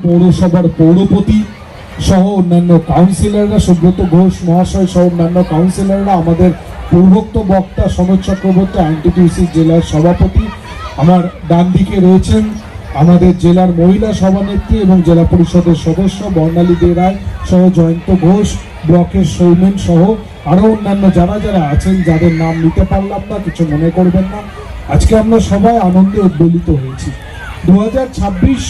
পৌরসভার পৌরপতি সহ অন্যান্য কাউন্সিলররা, সুব্রত ঘোষ মহাশয় সহ অন্যান্য কাউন্সিলররা, আমাদের পূর্বোক্ত বক্তা সনদ চক্রবর্তী আইএনটিটিউসি জেলার সভাপতি, আমার ডান দিকে রয়েছেন আমাদের জেলার মহিলা সভানেত্রী এবং জেলা পরিষদের সদস্য বর্ণালী দে রায় সহ জয়ন্ত ঘোষ, ব্লকের সৌমেন সহ আরও অন্যান্য যারা যারা আছেন, যাদের নাম নিতে পারলাম না, কিছু মনে করবেন না। আজকে আমরা সবাই আনন্দে উদ্বেলিত হয়েছি। 2026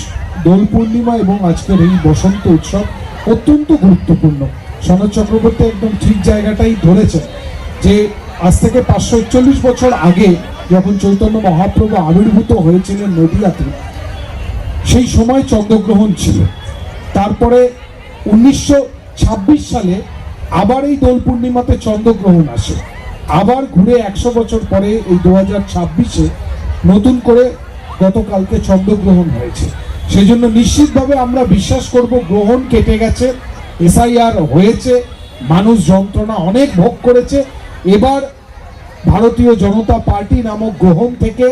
দোল পূর্ণিমা এবং আজকের এই বসন্ত উৎসব অত্যন্ত গুরুত্বপূর্ণ। সনদ চক্রবর্তী একদম ঠিক জায়গাটাই ধরেছেন যে আজ থেকে 541 বছর আগে যখন চৈতন্য মহাপ্রভু আবির্ভূত হয়েছিলেন নদিয়াতে, সেই সময় চন্দ্রগ্রহণ ছিল। তারপরে 1926 সালে আবার এই দোল পূর্ণিমাতে চন্দ্রগ্রহণ আসে। আবার ঘুরে 100 বছর পরে এই 2026-এ নতুন করে গতকালকে চন্দ্রগ্রহণ হয়েছে। সেই জন্য নিশ্চিতভাবে আমরা বিশ্বাস করব গ্রহণ কেটে গেছে, এসআইআর হয়েছে, মানুষ যন্ত্রণা অনেক ভোগ করেছে। এবার ভারতীয় জনতা পার্টি নামক গ্রহণ থেকে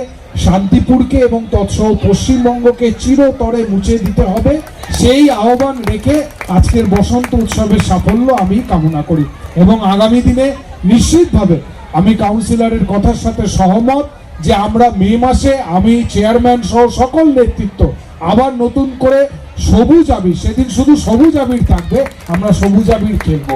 শান্তিপুরকে এবং তৎসহ পশ্চিমবঙ্গকে চিরতরে মুছে দিতে হবে, সেই আহ্বান রেখে আজকের বসন্ত উৎসবের সাফল্য আমি কামনা করি। এবং আগামী দিনে নিশ্চিতভাবে আমি কাউন্সিলরের কথার সাথে সহমত যে আমরা মে মাসে আমি চেয়ারম্যান সহ সকল নেতৃত্ব আবার নতুন করে সবুজ আবির, সেদিন শুধু সবুজ আবির থাকবে, আমরা সবুজ আবির খেলবো।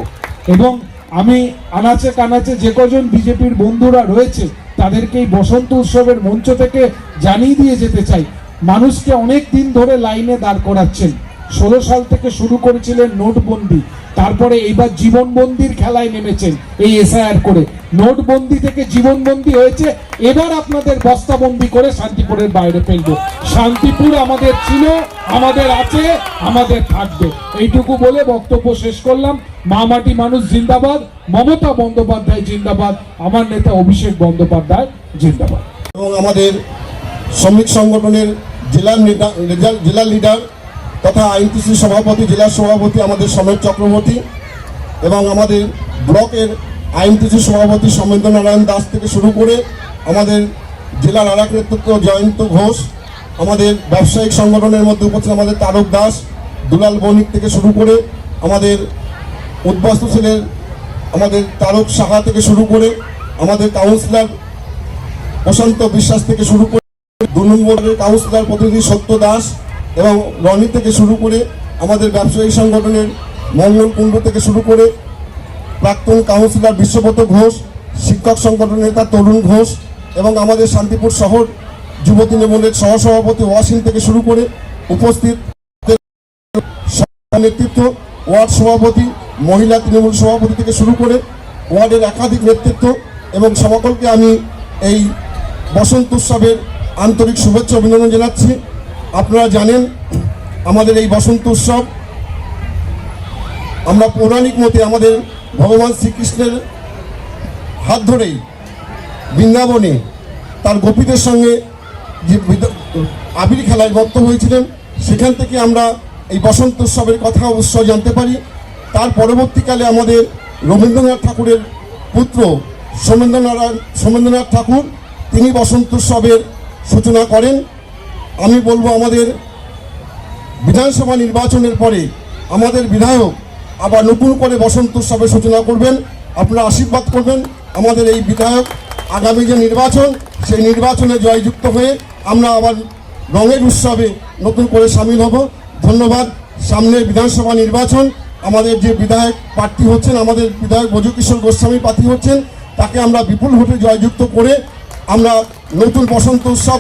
এবং আমি আনাচে কানাচে যে কজন বিজেপির বন্ধুরা রয়েছে তাদেরকে এই বসন্ত উৎসবের মঞ্চ থেকে জানিয়ে দিয়ে যেতে চাই, মানুষকে অনেক দিন ধরে লাইনে দাঁড় করাচ্ছেন। 16 সাল থেকে শুরু করেছিলেন নোটবন্দি, তারপরে এইবার জীবনবন্দির খেলায় নেমেছেন এই এসআইআর করে। নোটবন্দি থেকে জীবনবন্দি হয়েছে, এবার আপনাদের বস্তাবন্দি করে শান্তিপুরের বাইরে ফেলবো। শান্তিপুর আমাদের ছিল, আমাদের আছে, আমাদের থাকবে। এইটুকু বলে বক্তব্য শেষ করলাম। মা মাটি মানুষ জিন্দাবাদ, মমতা বন্দ্যোপাধ্যায় জিন্দাবাদ, আমার নেতা অভিষেক বন্দ্যোপাধ্যায় জিন্দাবাদ। এবং আমাদের শ্রমিক সংগঠনের জেলা লিডার তথা আইএনটিসি সভাপতি, জেলা সভাপতি আমাদের সমেত চক্রবর্তী, এবং আমাদের ব্লকের আইএনটিসি সভাপতি সৌমেন্দ্র নারায়ণ দাস থেকে শুরু করে আমাদের জেলার আরেক নেতৃত্ব জয়ন্ত ঘোষ, আমাদের ব্যবসায়িক সংগঠনের মধ্যে উপস্থিত আমাদের তারক দাস, দুলাল বণিক থেকে শুরু করে আমাদের উদ্বাস্তু ছেলের আমাদের তারক সাহা থেকে শুরু করে আমাদের কাউন্সিলর প্রশান্ত বিশ্বাস থেকে শুরু করে 2 নম্বরের কাউন্সিলর প্রতিনিধি সত্য দাস এবং রনি থেকে শুরু করে আমাদের ব্যবসায়ী সংগঠনের মঙ্গল কুণ্ডু থেকে শুরু করে প্রাক্তন কাউন্সিলর বিশ্বব্রত ঘোষ, শিক্ষক সংগঠনের নেতা তরুণ ঘোষ এবং আমাদের শান্তিপুর শহর যুব তৃণমূলের সহসভাপতি ওয়াসিম থেকে শুরু করে উপস্থিত নেতৃত্ব, ওয়ার্ড সভাপতি, মহিলা তৃণমূল সভাপতি থেকে শুরু করে ওয়ার্ডের একাধিক নেতৃত্ব এবং সকলকে আমি এই বসন্ত উৎসবের আন্তরিক শুভেচ্ছা অভিনন্দন জানাচ্ছি। আপনারা জানেন আমাদের এই বসন্ত উৎসব আমরা পৌরাণিক মতে আমাদের ভগবান শ্রীকৃষ্ণের হাত ধরেই বৃন্দাবনে তার গোপীদের সঙ্গে যে আবির খেলায় মত্ত হয়েছিলেন, সেখান থেকে আমরা এই বসন্ত উৎসবের কথা অবশ্যই জানতে পারি। তার পরবর্তীকালে আমাদের রবীন্দ্রনাথ ঠাকুরের পুত্র সোমেন্দ্রনাথ ঠাকুর তিনি বসন্ত উৎসবের সূচনা করেন। আমি বলবো আমাদের বিধানসভা নির্বাচনের পরে আমাদের বিধায়ক আবার নতুন করে বসন্ত উৎসবের সূচনা করবেন। আপনারা আশীর্বাদ করবেন আমাদের এই বিধায়ক আগামী যে নির্বাচন, সেই নির্বাচনে জয়যুক্ত হয়ে আমরা আবার রঙের উৎসবে নতুন করে সামিল হব। ধন্যবাদ। সামনে বিধানসভা নির্বাচন, আমাদের যে বিধায়ক প্রার্থী হচ্ছেন, আমাদের বিধায়ক ব্রজকিশোর গোস্বামী প্রার্থী হচ্ছেন, তাকে আমরা বিপুল ভোটে জয়যুক্ত করে আমরা নতুন বসন্ত উৎসব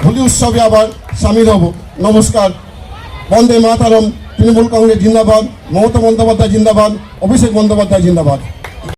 হোলি উৎসবে আবার সামিল হব। নমস্কার। বন্দে মাতরম। তৃণমূল কংগ্রেস জিন্দাবাদ, মমতা বন্দ্যোপাধ্যায় জিন্দাবাদ, অভিষেক বন্দ্যোপাধ্যায় জিন্দাবাদ।